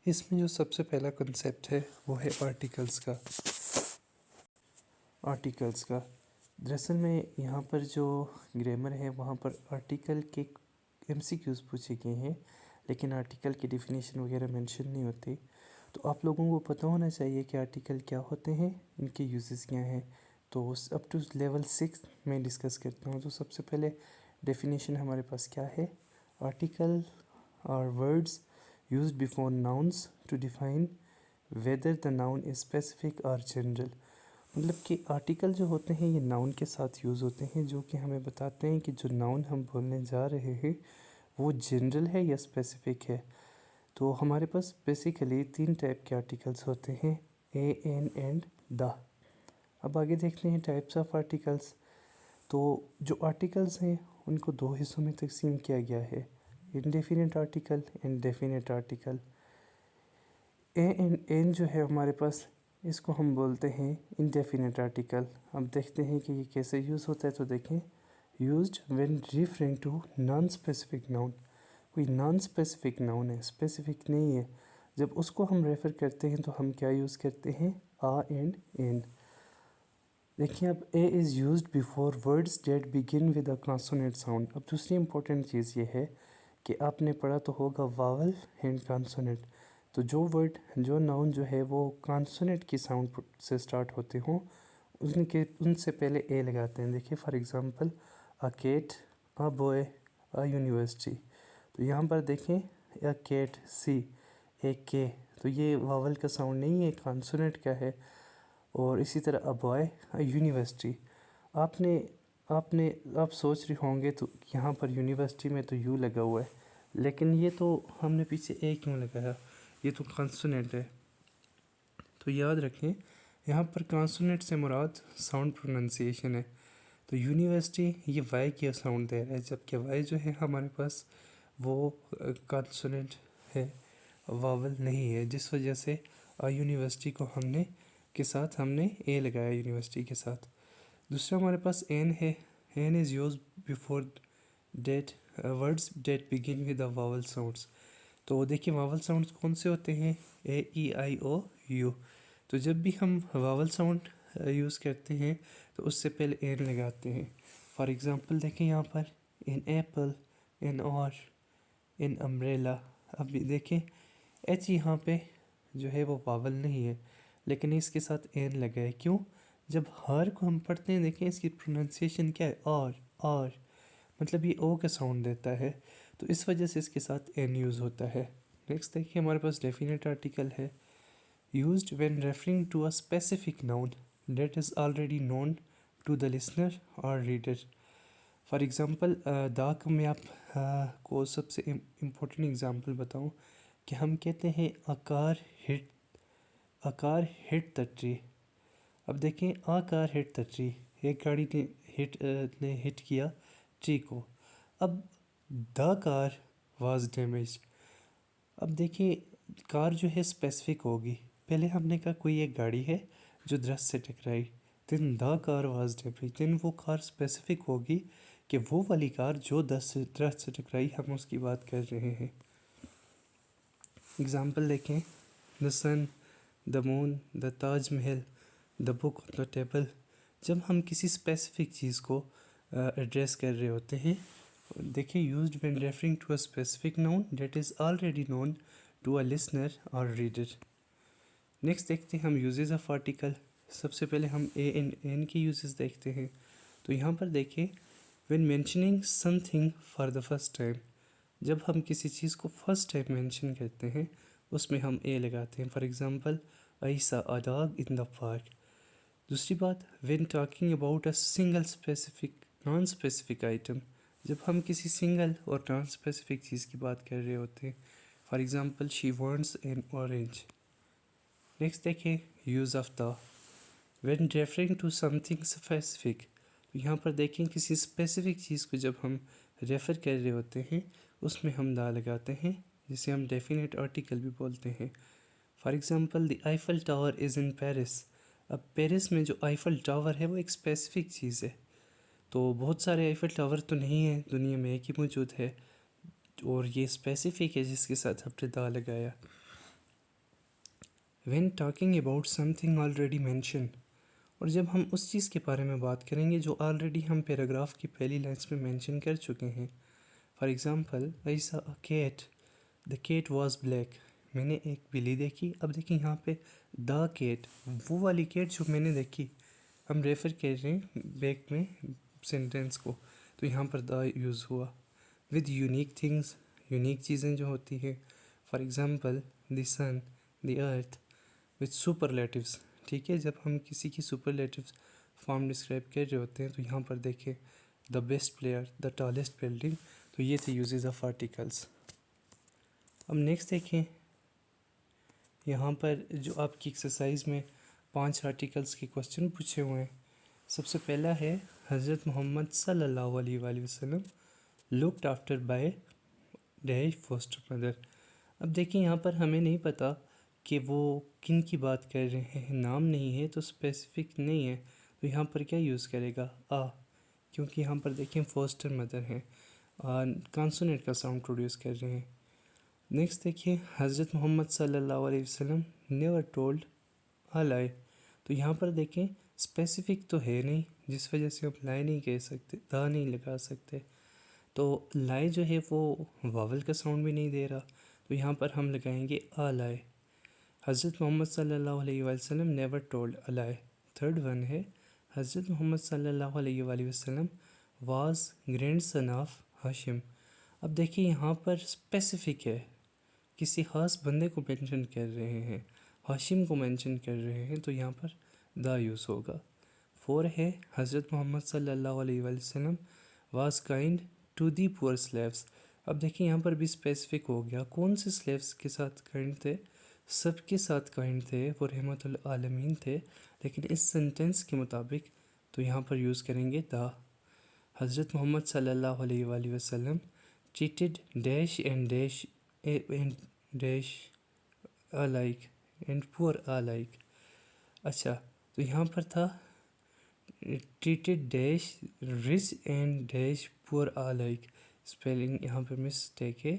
اس میں جو سب سے پہلا کنسیپٹ ہے وہ ہے آرٹیکلز کا. دراصل میں یہاں پر جو گرامر ہے وہاں پر آرٹیکل کے MCQs پوچھے گئے ہیں، لیکن آرٹیکل کی ڈیفینیشن وغیرہ مینشن نہیں ہوتی. تو آپ لوگوں کو پتہ ہونا چاہیے کہ آرٹیکل کیا ہوتے ہیں، ان کے یوزز کیا ہیں. تو اپ ٹو لیول 6 میں ڈسکس کرتا ہوں. تو سب سے پہلے ڈیفینیشن ہمارے پاس کیا ہے. Article are words used before nouns to define whether the noun is specific or general. مطلب کہ آرٹیکل جو ہوتے ہیں یہ ناؤن کے ساتھ یوز ہوتے ہیں، جو کہ ہمیں بتاتے ہیں کہ جو ناؤن ہم بولنے جا رہے ہیں وہ جنرل ہے یا اسپیسیفک ہے. تو ہمارے پاس بیسیکلی 3 ٹائپ کے آرٹیکلس ہوتے ہیں، اے، این اینڈ دا. اب آگے دیکھتے ہیں ٹائپس آف آرٹیکلس. تو جو آرٹیکلس ہیں ان کو 2 حصوں میں تقسیم کیا گیا ہے، indefinite article and definite article. A and an جو ہے ہمارے پاس، اس کو ہم بولتے ہیں انڈیفینٹ آرٹیکل. اب دیکھتے ہیں کہ یہ کیسے یوز ہوتا ہے. تو دیکھیں، used when referring to non specific noun. کوئی نان اسپیسیفک ناؤن ہے، اسپیسیفک نہیں ہے، جب اس کو ہم ریفر کرتے ہیں تو ہم کیا یوز کرتے ہیں، آ اینڈ این. دیکھیں اب A is used before words that begin with a consonant sound. اب دوسری امپورٹنٹ چیز یہ ہے کہ آپ نے پڑھا تو ہوگا واول اینڈ کانسوننٹ. تو جو ناؤن جو ہے وہ کانسوننٹ کی ساؤنڈ سے سٹارٹ ہوتے ہوں ان سے پہلے اے لگاتے ہیں. دیکھیں for example a cat, a boy, a university. تو یہاں پر دیکھیں اے کیٹ، سی، اے کے، تو یہ واول کا ساؤنڈ نہیں ہے، کانسوننٹ کا ہے. اور اسی طرح اے بوائے، اے یونیورسٹی. آپ سوچ رہے ہوں گے تو یہاں پر یونیورسٹی میں تو یو لگا ہوا ہے، لیکن یہ تو ہم نے پیچھے اے کیوں لگایا، یہ تو کانسوننٹ ہے. تو یاد رکھیں یہاں پر کانسوننٹ سے مراد ساؤنڈ پروننسیشن ہے. تو یونیورسٹی یہ وائی کی ساؤنڈ دے رہا ہے، جبکہ وائی جو ہے ہمارے پاس وہ کانسوننٹ ہے، واول نہیں ہے، جس وجہ سے یونیورسٹی کو ہم نے اے لگایا یونیورسٹی کے ساتھ. دوسرا ہمارے پاس این ہے. An is use before that words that begin with the vowel sounds. تو دیکھیں واول ساؤنڈس کون سے ہوتے ہیں، اے، ای، آئی، او، یو. تو جب بھی ہم واول ساؤنڈ یوز کرتے ہیں تو اس سے پہلے این لگاتے ہیں. فار ایگزامپل دیکھیں یہاں پر ان ایپل، ان اور، ان امبریلا. اب دیکھیں ایچ یہاں پہ جو ہے وہ واول نہیں ہے، لیکن اس کے ساتھ این لگا ہے. کیوں؟ جب ہار کو ہم پڑھتے ہیں دیکھیں اس کی پروننسیشن کیا ہے، آر، مطلب یہ او کا ساؤنڈ دیتا ہے، تو اس وجہ سے اس کے ساتھ این یوز ہوتا ہے. نیکسٹ دیکھیے ہمارے پاس ڈیفینٹ آرٹیکل ہے. used when referring to a specific noun that is already known to the listener or reader. For example the کا میں آپ کو سب سے امپورٹنٹ ایگزامپل بتاؤں کہ ہم کہتے ہیں آکار ہٹ دا ٹری. اب دیکھیں آکار ہٹ دا ٹری، ایک گاڑی نے ہٹ کیا ٹری کو. اب دا کار واز ڈیمیج. اب دیکھیں کار جو ہے اسپیسیفک ہوگی، پہلے ہم نے کہا کوئی ایک گاڑی ہے جو درخت سے ٹکرائی، دین دا کار واز ڈیمیج. دین وہ کار اسپیسیفک ہوگی کہ وہ والی کار جو درخت سے ٹکرائی، ہم اس کی بات کر رہے ہیں. اگزامپل دیکھیں، دا سن، دا مون، دا تاج محل، دا بک آن دا ٹیبل. جب ہم کسی اسپیسیفک چیز کو ایڈریس کر رہے ہوتے ہیں، دیکھیں used when referring to a specific noun that is already known to a listener اور ریڈر. نیکسٹ دیکھتے ہیں ہم یوزز آف آرٹیکل. سب سے پہلے ہم اے اینڈ این کی یوزز دیکھتے ہیں. تو یہاں پر دیکھیں when mentioning some thing for the first time. جب ہم کسی چیز کو فرسٹ ٹائم مینشن کرتے ہیں اس میں ہم اے لگاتے ہیں. فار ایگزامپل آئی سا a dog in the park. دوسری بات when talking about a single specific non specific item. جب ہم کسی سنگل اور نان اسپیسیفک چیز کی بات کر رہے ہوتے ہیں، for example she wants an orange. Next دیکھیں use of the when referring to something specific. یہاں پر دیکھیں کسی اسپیسیفک چیز کو جب ہم ریفر کر رہے ہوتے ہیں اس میں ہم دا لگاتے ہیں، جسے ہم ڈیفینٹ آرٹیکل بھی بولتے ہیں. For example the Eiffel tower is in Paris. اب پیرس میں جو آئیفل ٹاور ہے وہ ایک اسپیسیفک چیز ہے، تو بہت سارے آئیفل ٹاور تو نہیں ہیں دنیا میں، ایک ہی موجود ہے، اور یہ اسپیسیفک ہے جس کے ساتھ ہم نے دا لگایا. when talking about something already mentioned. اور جب ہم اس چیز کے بارے میں بات کریں گے جو آلریڈی ہم پیراگراف کی پہلی لائنس میں مینشن کر چکے ہیں. For example I saw a cat, the cat was black. میں نے ایک بلی دیکھی. اب دیکھیں یہاں پہ دا کیٹ، وہ والی کیٹ جو میں نے دیکھی، ہم ریفر کر رہے ہیں بیک میں سینٹینس کو، تو یہاں پر دا یوز ہوا. ود یونیک تھنگس، یونیک چیزیں جو ہوتی ہیں. For example the sun, the earth. With superlatives, ٹھیک ہے، جب ہم کسی کی سپرلیٹیوس فارم ڈسکرائب کر رہے ہوتے ہیں تو یہاں پر دیکھیں the best player, the tallest building. تو یہ تھے یوزز آف آرٹیکلس. اب نیکسٹ دیکھیں، یہاں پر جو آپ کی ایکسرسائز میں 5 آرٹیکلس کے کوسچن پوچھے ہوئے ہیں. سب سے پہلا ہے حضرت محمد صلی اللہ علیہ وآلہ وسلم looked after by dash faster mother. اب دیکھیں یہاں پر ہمیں نہیں پتہ کہ وہ کن کی بات کر رہے ہیں، نام نہیں ہے تو اسپیسیفک نہیں ہے، تو یہاں پر کیا یوز کرے گا؟ کیونکہ یہاں پر دیکھیں فاسٹر مدر ہیں، کانسونیٹ کا ساؤنڈ پروڈیوس کر رہے ہیں. نیکسٹ دیکھیے حضرت محمد صلی اللہ علیہ وسلم نیور ٹولڈ اے لائی. تو یہاں پر دیکھیں اسپیسیفک تو ہے نہیں، جس وجہ سے ہم لائی نہیں کہہ سکتے، دا نہیں لگا سکتے. تو لائی جو ہے وہ واول کا ساؤنڈ بھی نہیں دے رہا، تو یہاں پر ہم لگائیں گے آ لائے. حضرت محمد صلی اللہ علیہ وآلہ وسلم نیور ٹولڈ اے لائی. تھرڈ ون ہے حضرت محمد صلی اللہ علیہ وآلہ وسلم واز گرینڈ سن آف ہاشم. اب دیکھیں یہاں پر اسپیسیفک ہے، کسی خاص بندے کو مینشن کر رہے ہیں، ہاشم کو مینشن کر رہے ہیں، تو یہاں پر دا یوز ہوگا. 4 ہے حضرت محمد صلی اللہ علیہ وآلہ وسلم واز کائنڈ ٹو دی پور سلیوز. اب دیکھیں یہاں پر بھی اسپیسیفک ہو گیا، کون سے سلیوز کے ساتھ کائنڈ تھے؟ سب کے ساتھ کائنڈ تھے، وہ رحمت العالمین تھے. لیکن اس سینٹینس کے مطابق تو یہاں پر یوز کریں گے دا. حضرت محمد صلی اللہ علیہ وآلہ وسلم treated dash and dash alike and poor alike. اچھا، تو یہاں پر تھا treated dash rich and dash poor alike. Spelling یہاں پر مسٹیک ہے،